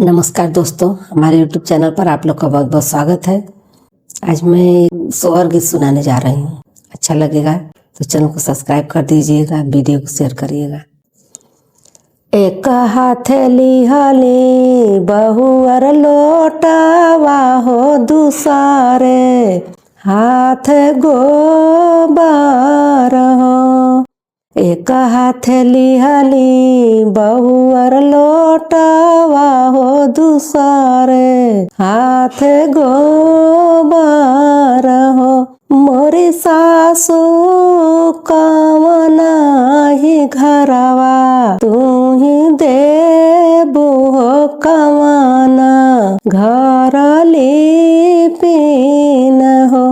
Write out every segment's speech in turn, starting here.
नमस्कार दोस्तों, हमारे YouTube चैनल पर आप लोग का बहुत बहुत स्वागत है। आज मैं सोहर गीत सुनाने जा रही हूँ। अच्छा लगेगा तो चैनल को सब्सक्राइब कर दीजिएगा, वीडियो को शेयर करिएगा। एक हाथे लिहली बहुअर लोटावा हो, दूसरे हाथ गोबर हो। एक हाथे लिहली बहुअर लोटावा हो, दूसरे हाथ गोबर हो। मोरी सासू कवना ही घरवा, तू ही देबू हो कवना घर लिपिन हो।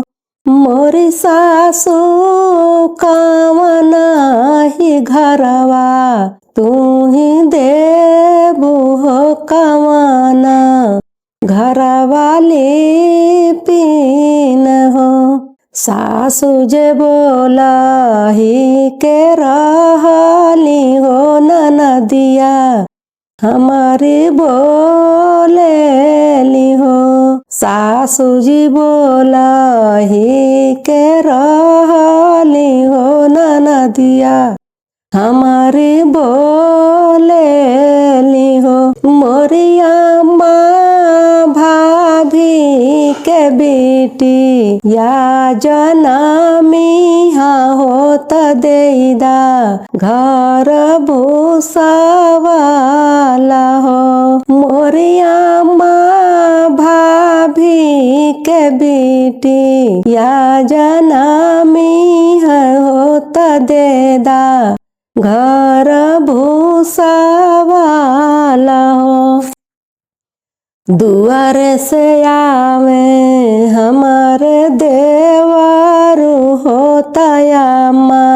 मोरी सासू कवना ही घरवा, तू ही देबू हो कवना घरवा लिपिन हो। सासू जे बोला ही के रहली हो, ननदिया हमारी बोलेली हो। सासू जी बोला ही के रहली हो, ननदिया हमारी बोलेली हो। मोरिया माँ भाभी के बेटी या जनमिहा होत देदा, घर भूसावाला हो। मोरिया माँ भाभी के बेटी या जनमिहा होत देदा, घर भूसावाला हो। दुआर से आवे हमारे देवारू होता यामा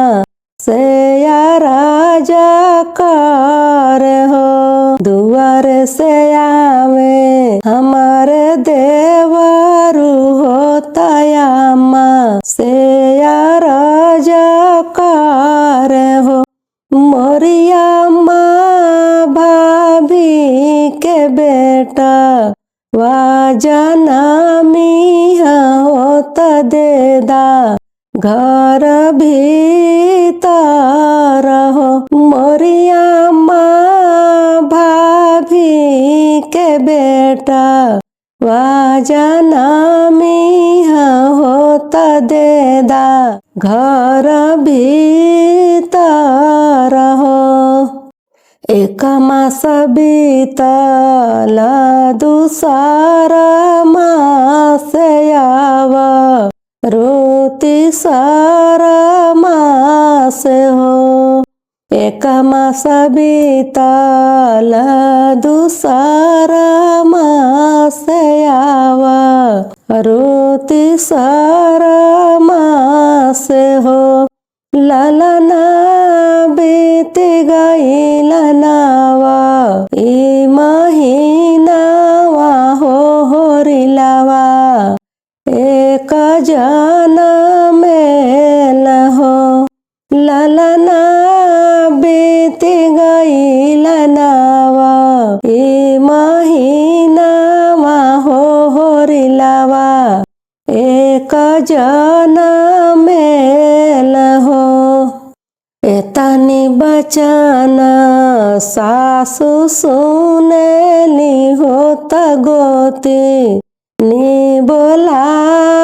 से या राजा कर हो। दुआर से आवे हमारे देवारू होता यामा से या राजा कर हो। मोरिया माँ भाभी के बेटा वा जनमिहा होत देदा, घर भीतर हो। मोरिया माँ भाभी के बेटा वा जनमिहा होत देदा, घर भीतर हो। एक मास बीतल दूसरा मास आवा, रोती सारा मास हो। एक मास बीतल दूसरा मास आवा, रोती सारा मास हो। ललना बीत गई लनावा, ई महीनावा हो होरिलावा, एक जनमेल हो। ललना बीत गई लनावा, ई महीनावा हो होरिलावा, एक जनमेल हो। एतनी बचन सासु सुनेली होत गोती, नी बोलावेली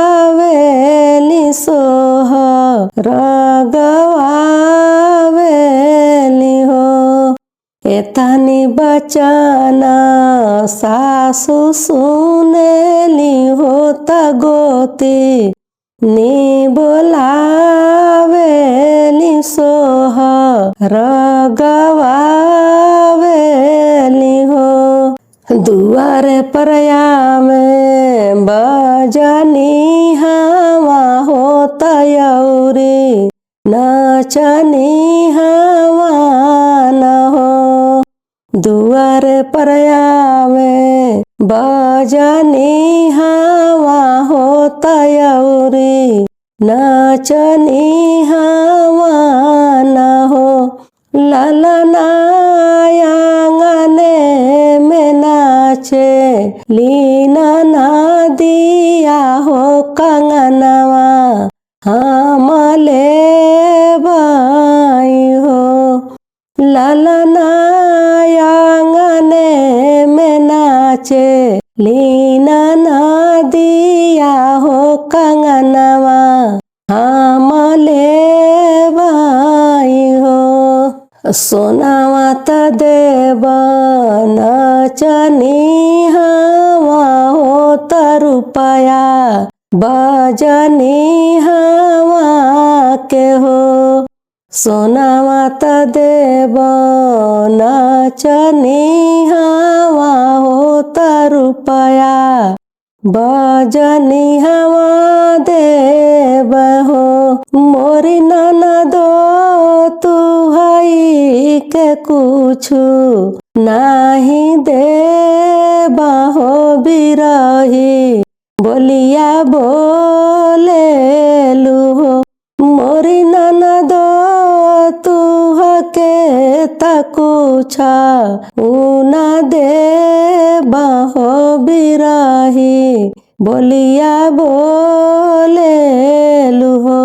सोहर गवावेली हो। एतनी बचन सासु सुनेली होत गोती, नी बोलावेली सोहर गवावेली हो। दुआर पर आवे बजनी हवा होत यौरी, नचनी हवा न हो। दुआर पर आवे बजनी हवा होत यौरी, नचनी हवा न हो। ललना आंगने में नाच नाचे लीना ना दिया हो कंगनवा हम ले भाई हो। ललना आंगने में नाचे लीना ना दिया हो कंगनवा हम ले भाई हो। सोनावा त देव नचनी हवा हो त रुपया बजनी हवा के हो। सोनावा त देव नचनी हवा हो त रुपया बजनी हवा देव हो। मोरी ननदो तू हई के कुछु नाही देबा हो बिरही बोलिया बोले लू। मोरी ननदो तू हके तकुछा उना देबा हो बिरही बोलिया बोले लू हो।